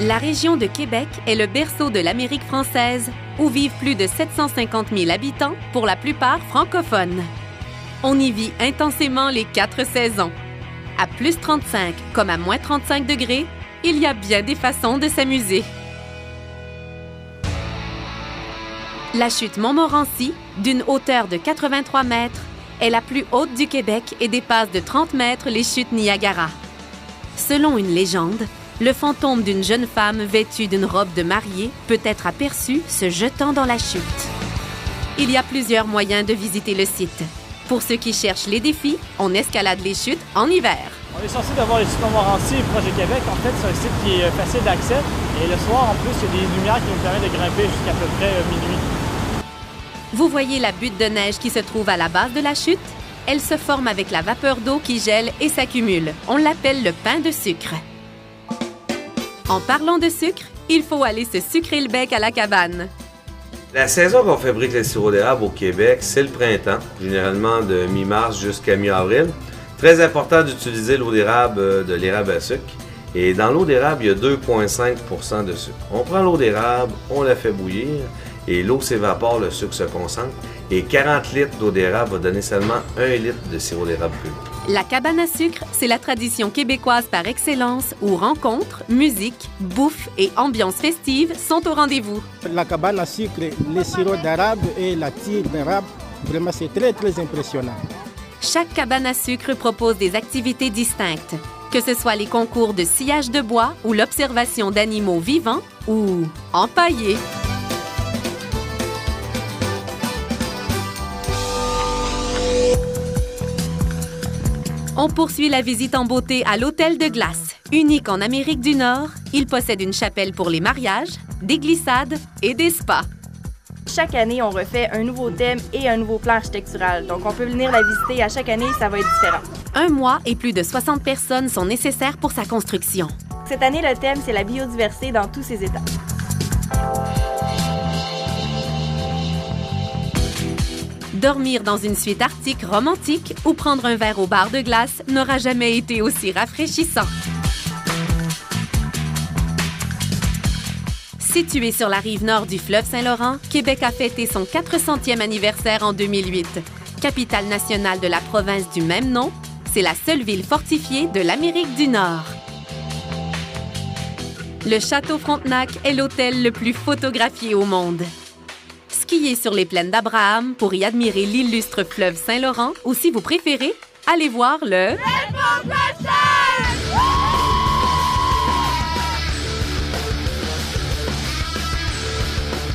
La région de Québec est le berceau de l'Amérique française, où vivent plus de 750 000 habitants, pour la plupart francophones. On y vit intensément les 4 saisons. À plus 35 comme à moins 35 degrés, il y a bien des façons de s'amuser. La chute Montmorency, d'une hauteur de 83 mètres, est la plus haute du Québec et dépasse de 30 mètres les chutes Niagara. Selon une légende, le fantôme d'une jeune femme vêtue d'une robe de mariée peut être aperçu se jetant dans la chute. Il y a plusieurs moyens de visiter le site. Pour ceux qui cherchent les défis, on escalade les chutes en hiver. On est censé d'avoir les chutes Montmorency proche de Québec. En fait, c'est un site qui est facile d'accès. Et le soir, en plus, il y a des lumières qui nous permettent de grimper jusqu'à peu près minuit. Vous voyez la butte de neige qui se trouve à la base de la chute? Elle se forme avec la vapeur d'eau qui gèle et s'accumule. On l'appelle le pain de sucre. En parlant de sucre, il faut aller se sucrer le bec à la cabane. La saison qu'on fabrique le sirop d'érable au Québec, c'est le printemps, généralement de mi-mars jusqu'à mi-avril. Très important d'utiliser l'eau d'érable de l'érable à sucre. Et dans l'eau d'érable, il y a 2,5 % de sucre. On prend l'eau d'érable, on la fait bouillir et l'eau s'évapore, le sucre se concentre. Et 40 litres d'eau d'érable va donner seulement 1 litre de sirop d'érable pur. La cabane à sucre, c'est la tradition québécoise par excellence où rencontres, musique, bouffe et ambiance festive sont au rendez-vous. La cabane à sucre, les sirops d'érable et la tire d'érable, vraiment c'est très impressionnant. Chaque cabane à sucre propose des activités distinctes, que ce soit les concours de sciage de bois ou l'observation d'animaux vivants ou empaillés. On poursuit la visite en beauté à l'Hôtel de Glace. Unique en Amérique du Nord, il possède une chapelle pour les mariages, des glissades et des spas. Chaque année, on refait un nouveau thème et un nouveau plan architectural. Donc, on peut venir la visiter à chaque année, ça va être différent. 1 mois et plus de 60 personnes sont nécessaires pour sa construction. Cette année, le thème, c'est la biodiversité dans tous ses états. Dormir dans une suite arctique romantique ou prendre un verre au bar de glace n'aura jamais été aussi rafraîchissant. Situé sur la rive nord du fleuve Saint-Laurent, Québec a fêté son 400e anniversaire en 2008. Capitale nationale de la province du même nom, c'est la seule ville fortifiée de l'Amérique du Nord. Le Château Frontenac est l'hôtel le plus photographié au monde. Skiez sur les plaines d'Abraham pour y admirer l'illustre fleuve Saint-Laurent ou, si vous préférez, allez voir le...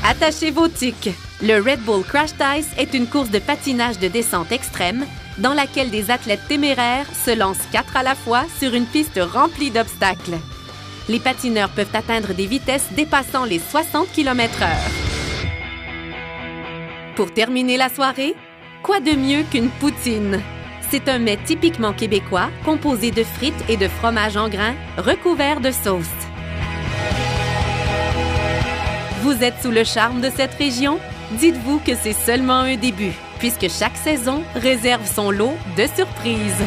Attachez vos tics. Le Red Bull Crashed Ice est une course de patinage de descente extrême dans laquelle des athlètes téméraires se lancent 4 à la fois sur une piste remplie d'obstacles. Les patineurs peuvent atteindre des vitesses dépassant les 60 km/h. Pour terminer la soirée, quoi de mieux qu'une poutine? C'est un mets typiquement québécois composé de frites et de fromage en grains recouvert de sauce. Vous êtes sous le charme de cette région? Dites-vous que c'est seulement un début, puisque chaque saison réserve son lot de surprises.